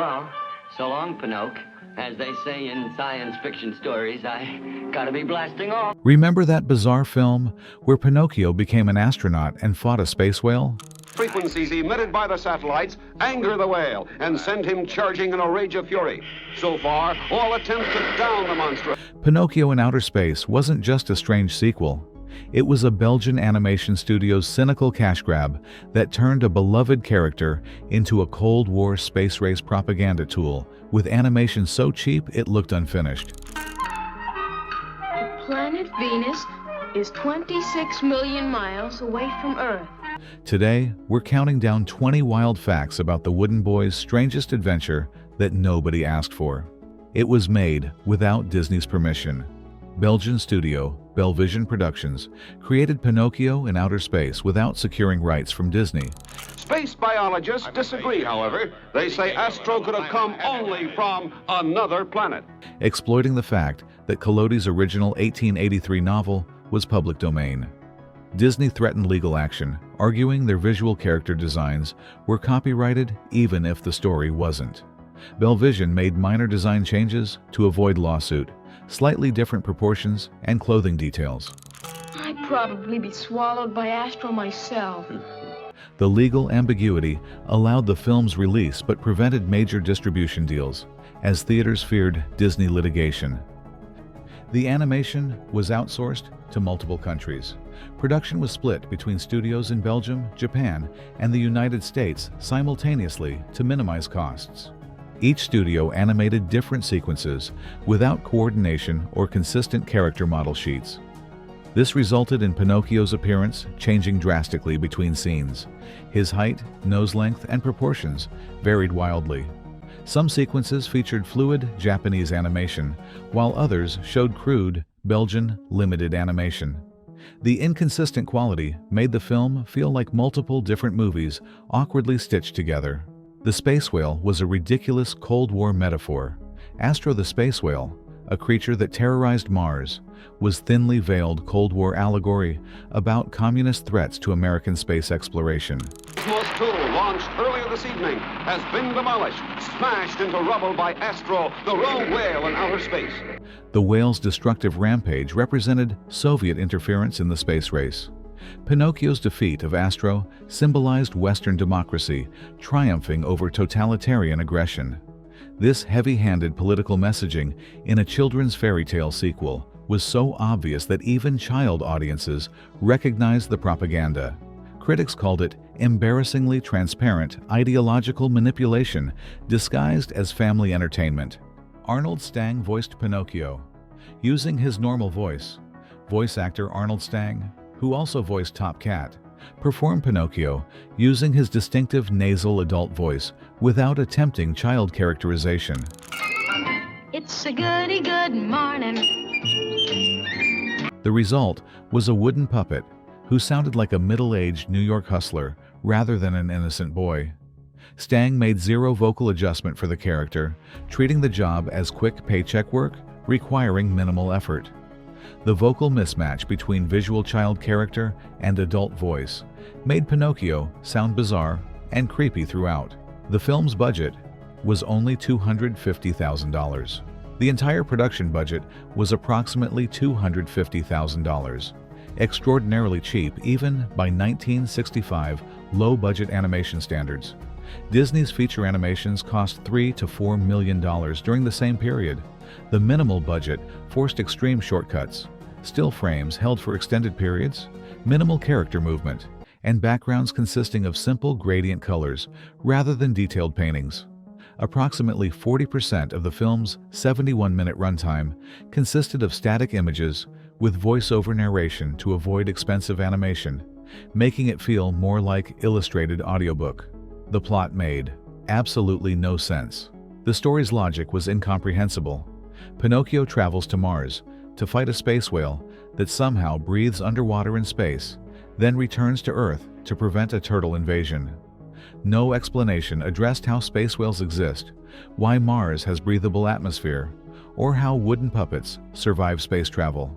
Well, so long, Pinocchio. As they say in science fiction stories, I gotta be blasting off. Remember that bizarre film where Pinocchio became an astronaut and fought a space whale? Frequencies emitted by the satellites anger the whale and send him charging in a rage of fury. So far, all attempts to down the monster. Pinocchio in Outer Space wasn't just a strange sequel. It was a Belgian animation studio's cynical cash grab that turned a beloved character into a Cold War space race propaganda tool, with animation so cheap it looked unfinished. The planet Venus is 26 million miles away from Earth. Today, we're counting down 20 wild facts about the Wooden Boys' strangest adventure that nobody asked for. It was made without Disney's permission. Belgian studio Belvision Productions created Pinocchio in outer space without securing rights from Disney. Space biologists disagree, however. They say Astro could have come only from another planet. Exploiting the fact that Collodi's original 1883 novel was public domain. Disney threatened legal action, arguing their visual character designs were copyrighted even if the story wasn't. Belvision made minor design changes to avoid lawsuit, slightly different proportions and clothing details. I'd probably be swallowed by Astro myself. The legal ambiguity allowed the film's release but prevented major distribution deals, as theaters feared Disney litigation. The animation was outsourced to multiple countries. Production was split between studios in Belgium, Japan, and the United States simultaneously to minimize costs. Each studio animated different sequences without coordination or consistent character model sheets. This resulted in Pinocchio's appearance changing drastically between scenes. His height, nose length, and proportions varied wildly. Some sequences featured fluid Japanese animation, while others showed crude Belgian limited animation. The inconsistent quality made the film feel like multiple different movies awkwardly stitched together. The space whale was a ridiculous Cold War metaphor. Astro the space whale, a creature that terrorized Mars, was thinly veiled Cold War allegory about communist threats to American space exploration. Cosmos 2, launched earlier this evening, has been demolished, smashed into rubble by Astro, the rogue whale in outer space. The whale's destructive rampage represented Soviet interference in the space race. Pinocchio's defeat of Astro symbolized Western democracy triumphing over totalitarian aggression. This heavy-handed political messaging in a children's fairy tale sequel was so obvious that even child audiences recognized the propaganda. Critics called it embarrassingly transparent ideological manipulation disguised as family entertainment. Arnold Stang voiced Pinocchio. Using his normal voice, voice actor Arnold Stang, who also voiced Top Cat, performed Pinocchio using his distinctive nasal adult voice without attempting child characterization. It's a goody good morning. The result was a wooden puppet who sounded like a middle-aged New York hustler rather than an innocent boy. Stang made zero vocal adjustment for the character, treating the job as quick paycheck work requiring minimal effort. The vocal mismatch between visual child character and adult voice made Pinocchio sound bizarre and creepy throughout. The film's budget was only $250,000. The entire production budget was approximately $250,000, extraordinarily cheap even by 1965 low-budget animation standards. Disney's feature animations cost $3 to $4 million during the same period. The minimal budget forced extreme shortcuts, still frames held for extended periods, minimal character movement, and backgrounds consisting of simple gradient colors rather than detailed paintings. Approximately 40% of the film's 71-minute runtime consisted of static images with voice-over narration to avoid expensive animation, making it feel more like illustrated audiobook. The plot made absolutely no sense. The story's logic was incomprehensible. Pinocchio travels to Mars to fight a space whale that somehow breathes underwater in space, then returns to Earth to prevent a turtle invasion. No explanation addressed how space whales exist, why Mars has breathable atmosphere, or how wooden puppets survive space travel.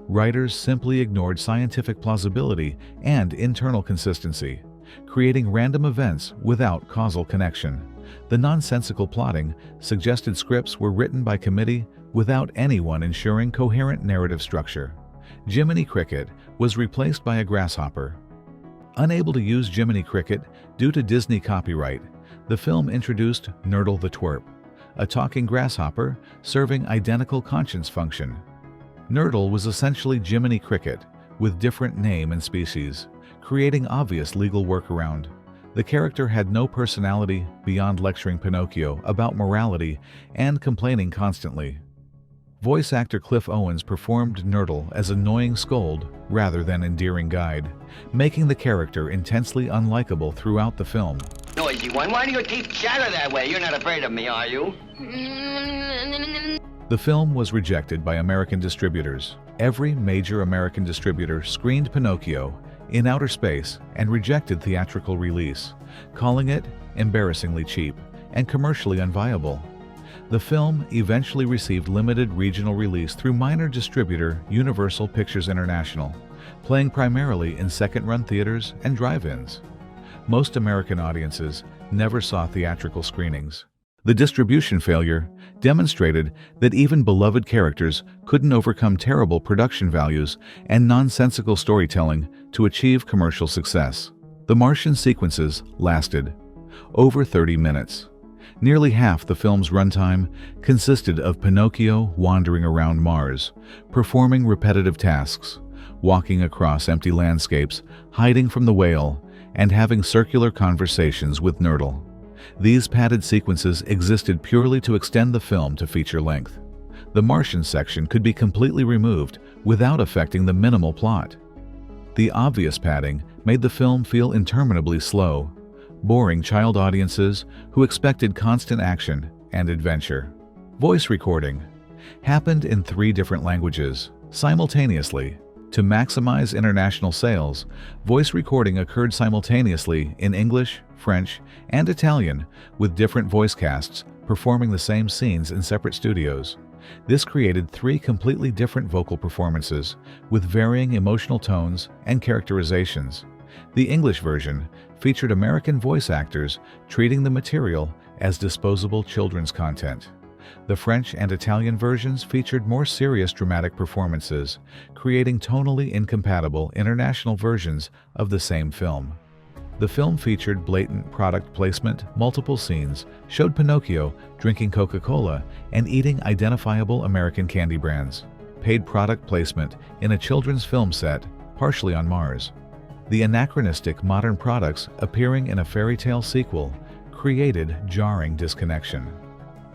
Writers simply ignored scientific plausibility and internal consistency, creating random events without causal connection. The nonsensical plotting suggested scripts were written by committee without anyone ensuring coherent narrative structure. Jiminy Cricket was replaced by a grasshopper. Unable to use Jiminy Cricket due to Disney copyright, the film introduced Nurdle the Twerp, a talking grasshopper serving identical conscience function. Nurdle was essentially Jiminy Cricket, with different name and species, creating obvious legal workaround. The character had no personality beyond lecturing Pinocchio about morality and complaining constantly. Voice actor Cliff Owens performed Nurdle as annoying scold rather than endearing guide, making the character intensely unlikable throughout the film. Noisy one, why do your teeth chatter that way? You're not afraid of me, are you? The film was rejected by American distributors. Every major American distributor screened Pinocchio in outer space and rejected theatrical release, calling it embarrassingly cheap and commercially unviable. The film eventually received limited regional release through minor distributor Universal Pictures International, playing primarily in second-run theaters and drive-ins. Most American audiences never saw theatrical screenings. The distribution failure demonstrated that even beloved characters couldn't overcome terrible production values and nonsensical storytelling to achieve commercial success. The Martian sequences lasted over 30 minutes. Nearly half the film's runtime consisted of Pinocchio wandering around Mars, performing repetitive tasks, walking across empty landscapes, hiding from the whale, and having circular conversations with Nurdle. These padded sequences existed purely to extend the film to feature length. The Martian section could be completely removed without affecting the minimal plot. The obvious padding made the film feel interminably slow, boring child audiences who expected constant action and adventure. Voice recording happened in 3 different languages simultaneously. To maximize international sales, voice recording occurred simultaneously in English, French, and Italian, with different voice casts performing the same scenes in separate studios. This created 3 completely different vocal performances, with varying emotional tones and characterizations. The English version featured American voice actors treating the material as disposable children's content. The French and Italian versions featured more serious dramatic performances, creating tonally incompatible international versions of the same film. The film featured blatant product placement. Multiple scenes showed Pinocchio drinking Coca-Cola and eating identifiable American candy brands. Paid product placement in a children's film set, partially on Mars. The anachronistic modern products appearing in a fairy tale sequel created jarring disconnection.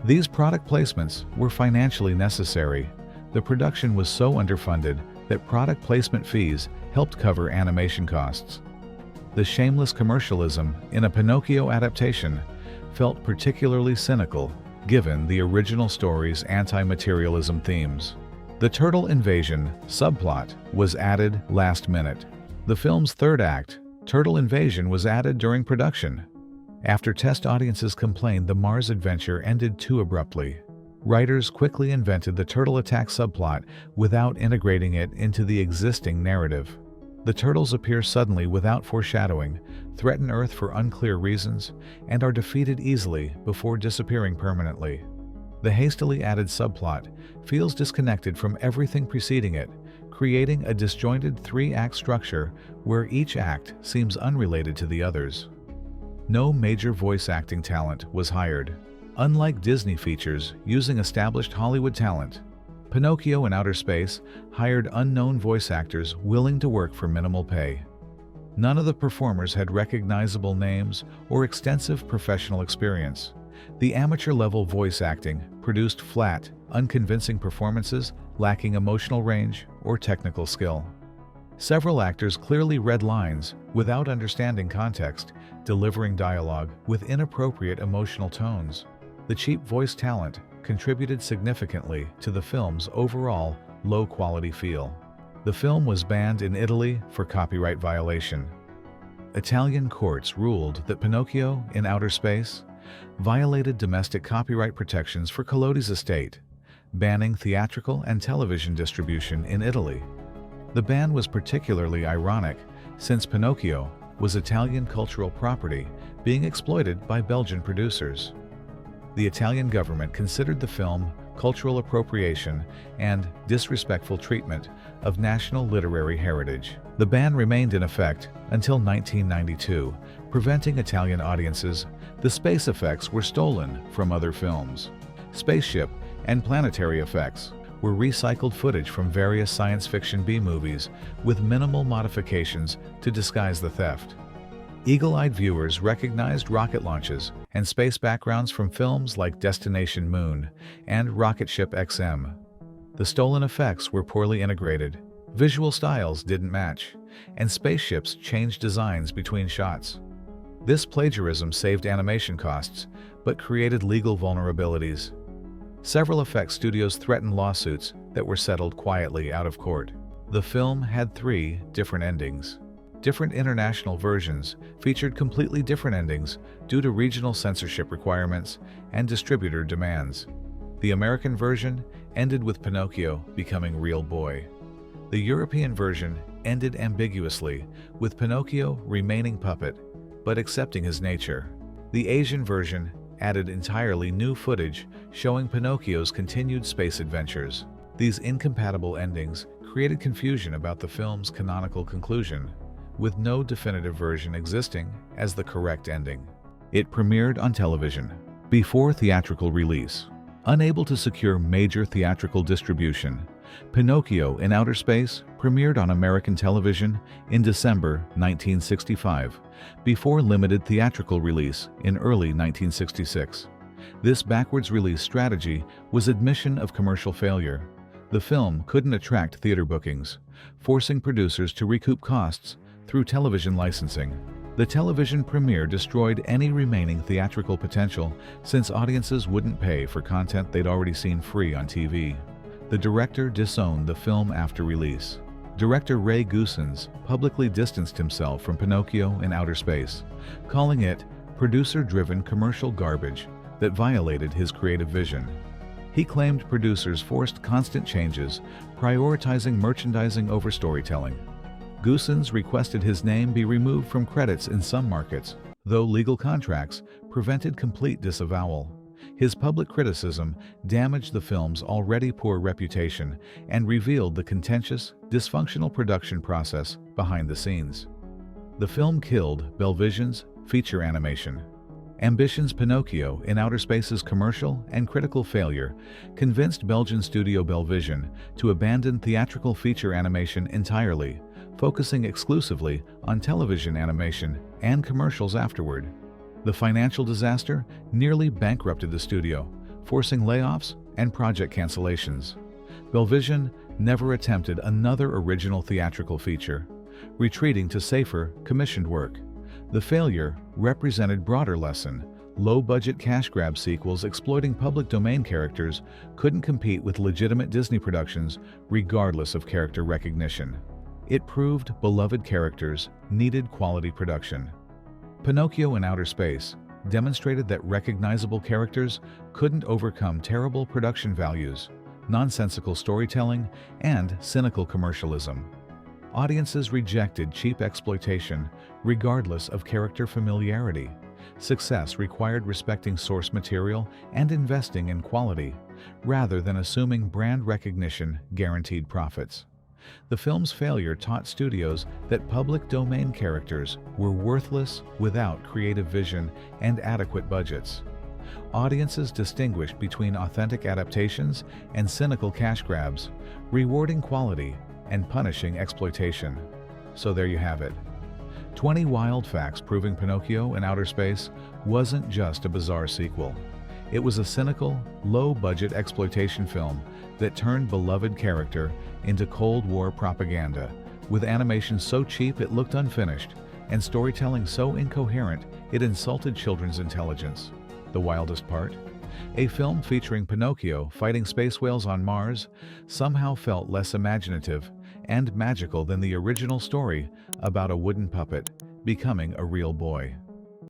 These product placements were financially necessary. The production was so underfunded that product placement fees helped cover animation costs. The shameless commercialism in a Pinocchio adaptation felt particularly cynical given the original story's anti-materialism themes. The turtle invasion subplot was added last minute. The film's third act, Turtle Invasion, was added during production. After test audiences complained the Mars adventure ended too abruptly, writers quickly invented the turtle attack subplot without integrating it into the existing narrative. The turtles appear suddenly without foreshadowing, threaten Earth for unclear reasons, and are defeated easily before disappearing permanently. The hastily added subplot feels disconnected from everything preceding it, creating a disjointed 3-act structure where each act seems unrelated to the others. No major voice acting talent was hired. Unlike Disney features using established Hollywood talent, Pinocchio in Outer Space hired unknown voice actors willing to work for minimal pay. None of the performers had recognizable names or extensive professional experience. The amateur-level voice acting produced flat, unconvincing performances lacking emotional range or technical skill. Several actors clearly read lines without understanding context, delivering dialogue with inappropriate emotional tones. The cheap voice talent contributed significantly to the film's overall low-quality feel. The film was banned in Italy for copyright violation. Italian courts ruled that Pinocchio in Outer Space violated domestic copyright protections for Collodi's estate, banning theatrical and television distribution in Italy. The ban was particularly ironic since Pinocchio was Italian cultural property being exploited by Belgian producers. The Italian government considered the film cultural appropriation and disrespectful treatment of national literary heritage. The ban remained in effect until 1992, preventing Italian audiences. The space effects were stolen from other films. Spaceship and planetary effects were recycled footage from various science fiction B-movies with minimal modifications to disguise the theft. Eagle-eyed viewers recognized rocket launches and space backgrounds from films like Destination Moon and Rocket Ship XM. The stolen effects were poorly integrated, visual styles didn't match, and spaceships changed designs between shots. This plagiarism saved animation costs, but created legal vulnerabilities. Several effects studios threatened lawsuits that were settled quietly out of court. The film had 3 different endings. Different international versions featured completely different endings due to regional censorship requirements and distributor demands. The American version ended with Pinocchio becoming real boy. The European version ended ambiguously, with Pinocchio remaining puppet, but accepting his nature. The Asian version added entirely new footage showing Pinocchio's continued space adventures. These incompatible endings created confusion about the film's canonical conclusion, with no definitive version existing as the correct ending. It premiered on television before theatrical release. Unable to secure major theatrical distribution, Pinocchio in Outer Space premiered on American television in December 1965, before limited theatrical release in early 1966. This backwards release strategy was admission of commercial failure. The film couldn't attract theater bookings, forcing producers to recoup costs through television licensing. The television premiere destroyed any remaining theatrical potential since audiences wouldn't pay for content they'd already seen free on TV. The director disowned the film after release. Director Ray Goossens publicly distanced himself from Pinocchio in Outer Space, calling it producer-driven commercial garbage that violated his creative vision. He claimed producers forced constant changes, prioritizing merchandising over storytelling. Goossens requested his name be removed from credits in some markets, though legal contracts prevented complete disavowal. His public criticism damaged the film's already poor reputation and revealed the contentious, dysfunctional production process behind the scenes. The film killed Belvision's feature animation. Ambition's Pinocchio in Outer Space's commercial and critical failure convinced Belgian studio Belvision to abandon theatrical feature animation entirely, focusing exclusively on television animation and commercials afterward. The financial disaster nearly bankrupted the studio, forcing layoffs and project cancellations. Belvision never attempted another original theatrical feature, retreating to safer, commissioned work. The failure represented broader lesson. Low-budget cash grab sequels exploiting public domain characters couldn't compete with legitimate Disney productions regardless of character recognition. It proved beloved characters needed quality production. Pinocchio in Outer Space demonstrated that recognizable characters couldn't overcome terrible production values, nonsensical storytelling, and cynical commercialism. Audiences rejected cheap exploitation regardless of character familiarity. Success required respecting source material and investing in quality, rather than assuming brand recognition guaranteed profits. The film's failure taught studios that public domain characters were worthless without creative vision and adequate budgets. Audiences distinguished between authentic adaptations and cynical cash grabs, rewarding quality and punishing exploitation. So there you have it. 20 wild facts proving Pinocchio in Outer Space wasn't just a bizarre sequel. It was a cynical, low-budget exploitation film that turned beloved character into Cold War propaganda, with animation so cheap it looked unfinished, and storytelling so incoherent it insulted children's intelligence. The wildest part? A film featuring Pinocchio fighting space whales on Mars somehow felt less imaginative and magical than the original story about a wooden puppet becoming a real boy.